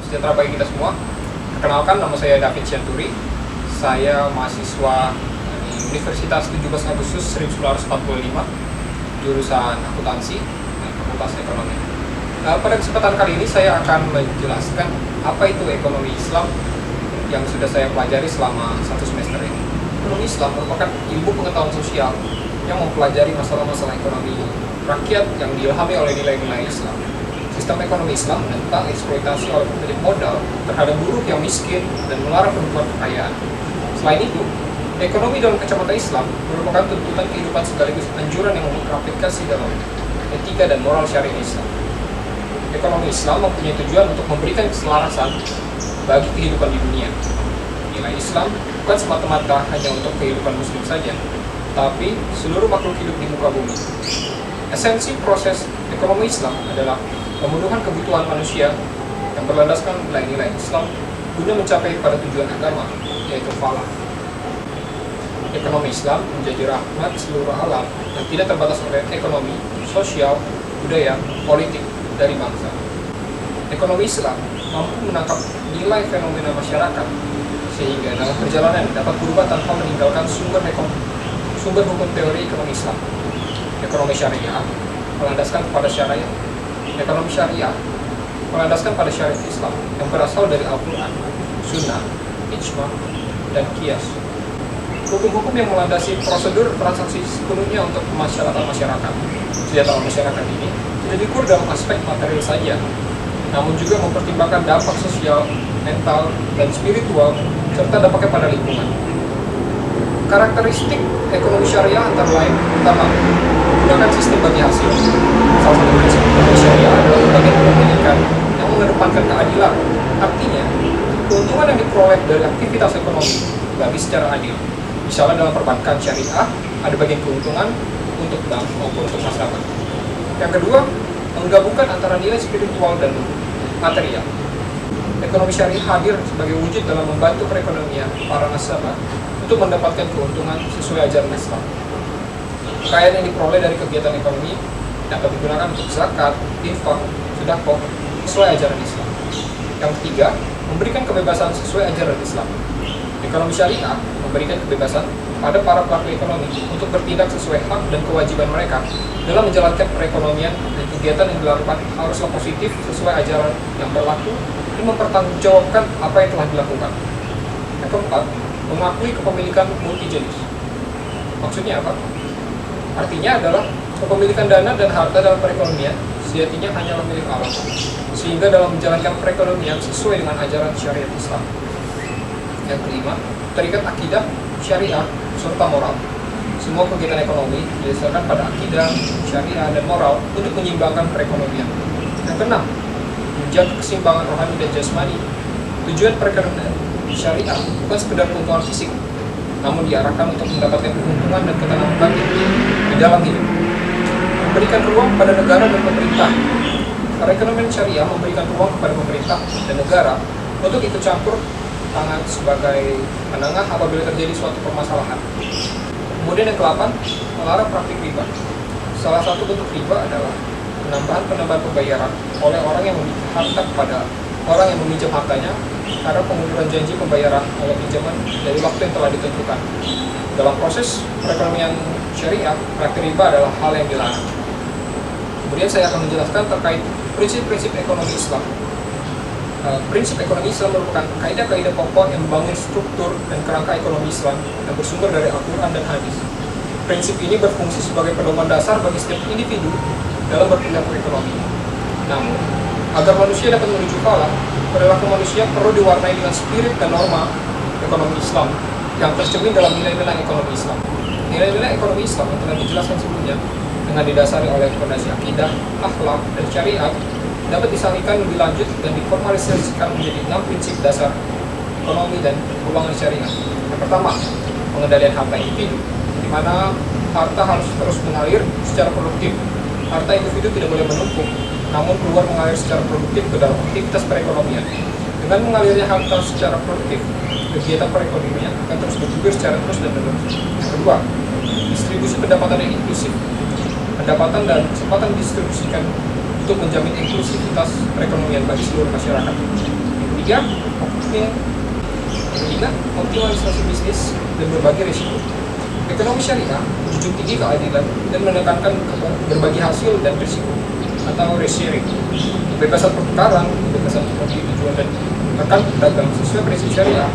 sejahtera bagi kita semua. Perkenalkan, nama saya David Sianturi. Saya mahasiswa di Universitas 17 Agustus 1945, jurusan akuntansi dan Fakultas Ekonomi. Pada kesempatan kali ini saya akan menjelaskan apa itu ekonomi Islam yang sudah saya pelajari selama 1 semester ini. Ekonomi Islam merupakan ilmu pengetahuan sosial yang mempelajari masalah-masalah ekonomi rakyat yang diilhami oleh nilai-nilai Islam. Sistem ekonomi Islam tentang eksploitasi oleh pemilik modal terhadap buruh yang miskin dan melarang penumpukan kekayaan. Selain itu, ekonomi dalam kacamata Islam merupakan tuntutan kehidupan sekaligus anjuran yang teraplikasi dalam etika dan moral syariat Islam. Ekonomi Islam mempunyai tujuan untuk memberikan keselarasan bagi kehidupan di dunia. Nilai Islam bukan semata-mata hanya untuk kehidupan muslim saja, tapi seluruh makhluk hidup di muka bumi. Esensi proses ekonomi Islam adalah pemenuhan kebutuhan manusia yang berlandaskan nilai-nilai Islam guna mencapai pada tujuan agama, yaitu falah. Ekonomi Islam menjadi rahmat seluruh alam yang tidak terbatas oleh ekonomi, sosial, budaya, politik dari bangsa. Ekonomi Islam mampu menangkap nilai fenomena masyarakat sehingga dalam perjalanan dapat berubah tanpa meninggalkan sumber hukum teori ekonomi Islam. Ekonomi syariah melandaskan pada syariat. Ekonomi syariah melandaskan pada syariat Islam yang berasal dari Al-Quran, Sunnah, Ijma, dan Qiyas. Hukum-hukum yang melandasi prosedur transaksi sepenuhnya untuk kemaslahatan masyarakat. Kesejahteraan masyarakat ini tidak diukur dalam aspek material saja, namun juga mempertimbangkan dampak sosial, mental, dan spiritual, serta dampaknya pada lingkungan. Karakteristik ekonomi syariah antara lain pertama, menggunakan sistem bagi hasil. Salah satu prinsip ekonomi syariah adalah bagian kepemilikan yang mengedepankan keadilan. Artinya, keuntungan yang diperoleh dari aktivitas ekonomi dibagi secara adil. Misalnya dalam perbankan syariah, ada bagian keuntungan untuk bank maupun untuk masyarakat. Yang kedua, menggabungkan antara nilai spiritual dan material. Ekonomi syariah hadir sebagai wujud dalam membantu perekonomian para nasabah untuk mendapatkan keuntungan sesuai ajaran Islam. Kekayaan yang diperoleh dari kegiatan ekonomi dapat digunakan untuk zakat, infak, sedekah sesuai ajaran Islam. Yang ketiga, memberikan kebebasan sesuai ajaran Islam. Ekonomi syariah memberikan kebebasan pada para pelaku ekonomi untuk bertindak sesuai hak dan kewajiban mereka dalam menjalankan perekonomian, dan kegiatan yang dilakukan haruslah positif sesuai ajaran yang berlaku dan mempertanggungjawabkan apa yang telah dilakukan. Yang keempat, mengakui kepemilikan multijenis. Maksudnya apa? Artinya adalah kepemilikan dana dan harta dalam perekonomian sejatinya hanyalah milik Allah, sehingga dalam menjalankan perekonomian sesuai dengan ajaran syariat Islam. Yang kelima, terikat akidah, syariah, serta moral. Semua kegiatan ekonomi didasarkan pada akidah, syariah, dan moral untuk menyeimbangkan perekonomian. Yang keenam, menjaga keseimbangan rohani dan jasmani. Tujuan perekonomian syariah bukan sekedar keuntungan fisik, namun diarahkan untuk mendapatkan keuntungan dan ketenangan batin di dalam hidup. Memberikan ruang pada negara dan pemerintah. Perekonomian syariah memberikan ruang kepada pemerintah dan negara untuk ikut campur tangan sebagai penengah apabila terjadi suatu permasalahan. Kemudian yang ke-8, melarang praktik riba. Salah satu bentuk riba adalah penambahan pembayaran oleh orang yang memiliki harta kepada orang yang meminjam hartanya karena pengunduran janji pembayaran oleh pinjaman dari waktu yang telah ditentukan. Dalam proses perekonomian syariah, praktik riba adalah hal yang dilarang. Kemudian saya akan menjelaskan terkait prinsip-prinsip ekonomi Islam. Prinsip ekonomi Islam merupakan kaidah-kaidah pokok yang membangun struktur dan kerangka ekonomi Islam yang bersumber dari Al-Quran dan Hadis. Prinsip ini berfungsi sebagai pedoman dasar bagi setiap individu dalam berperilaku ekonomi. Namun, agar manusia dapat menuju falah, perilaku manusia perlu diwarnai dengan spirit dan norma ekonomi Islam yang tercermin dalam nilai-nilai ekonomi Islam. Nilai-nilai ekonomi Islam yang telah dijelaskan sebelumnya dengan didasari oleh fondasi akidah, akhlak, dan syariat dapat disampaikan lebih lanjut dan diformalisasikan menjadi 6 prinsip dasar ekonomi dan keuangan syariah. Yang pertama, pengendalian harta individu, di mana harta harus terus mengalir secara produktif. Harta individu tidak boleh menumpuk, namun keluar mengalir secara produktif ke dalam aktivitas perekonomian. Dengan mengalirnya harta secara produktif, kegiatan perekonomian akan terus bergulir secara terus dan menerus. Yang kedua, distribusi pendapatan yang inklusif. Pendapatan dan kesempatan didistribusikan untuk menjamin inklusivitas perekonomian bagi seluruh masyarakat. ketiga, optimalisasi bisnis dan berbagi risiko. Ekonomi syariah menjunjung tinggi keadilan dan menekankan berbagi hasil dan risiko atau risk sharing. Kebebasan pertukaran, kebebasan teknologi dijual dan rekan dagang sesuai prinsip syariah.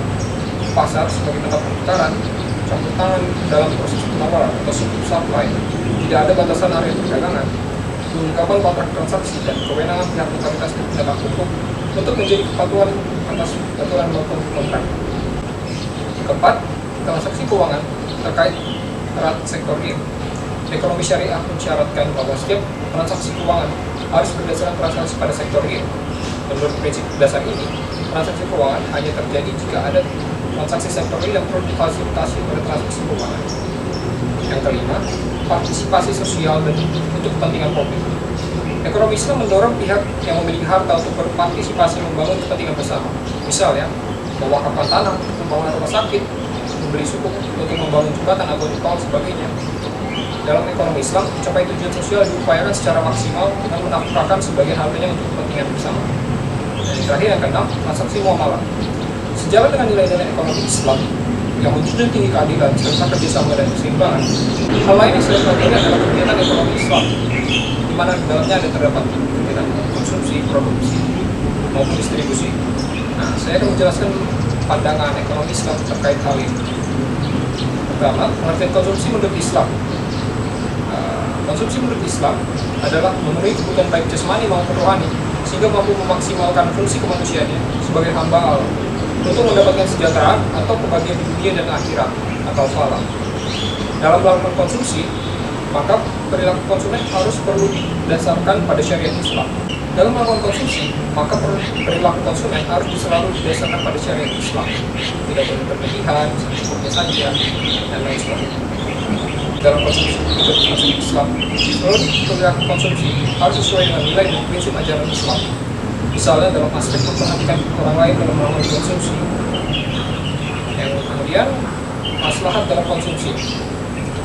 Pasar sebagai tempat pertukaran, campur tangan dalam proses penawaran atau supply. Tidak ada batasan area perdagangan. Pengungkapan kontrak transaksi dan kewenangan pihak otoritas dan penegak hukum untuk menjadi kepatuhan atas aturan maupun kontrak. Keempat, transaksi keuangan terkait erat sektor real. Ekonomi syariah mensyaratkan bahwa setiap transaksi keuangan harus berdasarkan transaksi pada sektor real. Menurut prinsip dasar ini, transaksi keuangan hanya terjadi jika ada transaksi sektor real yang perlu difasilitasi pada transaksi keuangan. Yang kelima, partisipasi sosial dan untuk kepentingan publik. Ekonomi Islam mendorong pihak yang memiliki harta untuk berpartisipasi membangun kepentingan bersama. Misalnya, mewakafkan tanah, membangun rumah sakit, membeli suku untuk membangun jembatan atau tol sebagainya. Dalam ekonomi Islam, mencapai tujuan sosial diupayakan secara maksimal dengan menafkahkan sebagian hartanya untuk kepentingan bersama. Dan yang terakhir, yang keenam, transaksi muamalah. Sejalan dengan nilai-nilai ekonomi Islam yang menjunjung tinggi keadilan serta kerjasama dan keseimbangan, hal lain yang saya ini adalah kegiatan ekonomi Islam, di mana di dalamnya ada terdapat kegiatan konsumsi, produksi, maupun distribusi. Nah, saya akan menjelaskan pandangan ekonomi Islam terkait hal ini. Pertama, pengertian konsumsi menurut Islam. Konsumsi menurut Islam adalah memenuhi kebutuhan baik jasmani maupun rohani sehingga mampu memaksimalkan fungsi kemanusiaannya sebagai hamba Allah untuk mendapatkan kesejahteraan atau kebahagiaan di dunia dan akhirat atau falah. Dalam melakukan konsumsi, maka perilaku konsumen harus perlu didasarkan pada syariat Islam. Dalam melakukan konsumsi, maka perilaku konsumen harus selalu didasarkan pada syariat Islam. Tidak boleh berlebihan, secukupnya saja, dan lain sebagainya. Dalam konsumsi Islam, seluruh perilaku konsumsi harus sesuai dengan nilai dan prinsip ajaran Islam. Misalnya dalam aspek memperhatikan orang lain dalam melakukan konsumsi. Yang kemudian, maslahat dalam konsumsi.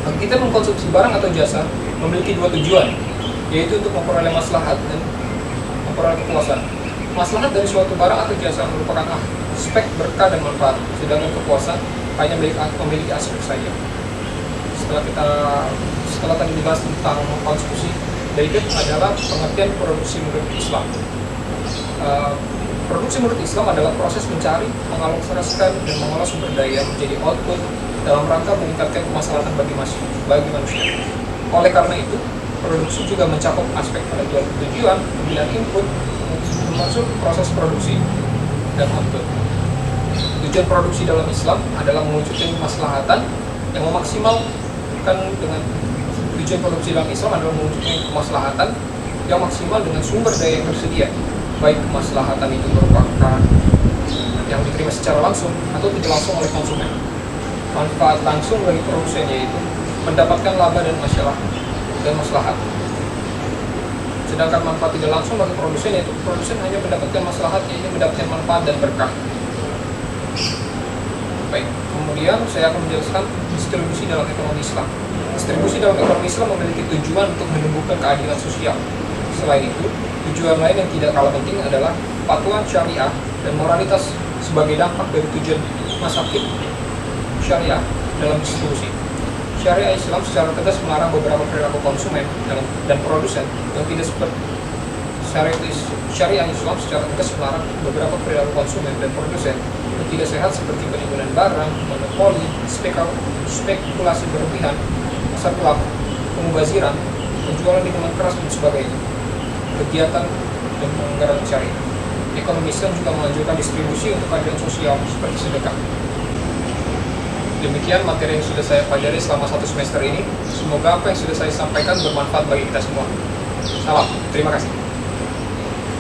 Kalau kita mengkonsumsi barang atau jasa, memiliki dua tujuan, yaitu untuk memperoleh maslahat dan memperoleh kepuasan. Maslahat dari suatu barang atau jasa merupakan aspek berkah dan manfaat, sedangkan kepuasan hanya memiliki aspek saja. Setelah tadi dibahas tentang konsumsi, berikut adalah pengertian produksi menurut Islam. Produksi menurut Islam adalah proses mencari, mengalokasikan, dan mengolah sumber daya menjadi output dalam rangka meningkatkan kemaslahatan bagi manusia. Oleh karena itu, produksi juga mencakup aspek penentuan tujuan, pemilihan input, termasuk proses produksi dan output. Tujuan produksi dalam Islam adalah mewujudkan kemaslahatan yang memaksimalkan dengan tujuan produksi dalam Islam adalah mewujudkan kemaslahatan yang maksimal dengan sumber daya yang tersedia, baik kemaslahatan itu merupakan yang diterima secara langsung atau tidak langsung oleh konsumen. Manfaat langsung bagi produsen yaitu mendapatkan laba dan maslahat. Sedangkan manfaat tidak langsung bagi produsen yaitu produsen hanya mendapatkan maslahat, yaitu mendapatkan manfaat dan berkah. Baik, kemudian saya akan menjelaskan distribusi dalam ekonomi Islam. Distribusi dalam ekonomi Islam memiliki tujuan untuk menumbuhkan keadilan sosial. Selain itu, tujuan lain yang tidak kalah penting adalah kepatuhan syariah dan moralitas sebagai dampak dari tujuan masakin syariah dalam distribusi. Syariah Islam secara tegas melarang beberapa perilaku konsumen dan produsen yang tidak seperti Syariah Islam secara tegas melarang beberapa perilaku konsumen dan produsen yang tidak sehat seperti penimbunan barang, monopoli, spekulasi berlebihan, pasar gelap, pemubaziran, penjualan minuman keras dan sebagainya. Kegiatan dan pelanggaran syariah. Ekonomi Islam juga menganjurkan distribusi untuk keadilan sosial seperti sedekah. Demikian materi yang sudah saya pelajari selama 1 semester ini. Semoga apa yang sudah saya sampaikan bermanfaat bagi kita semua. Salam, terima kasih.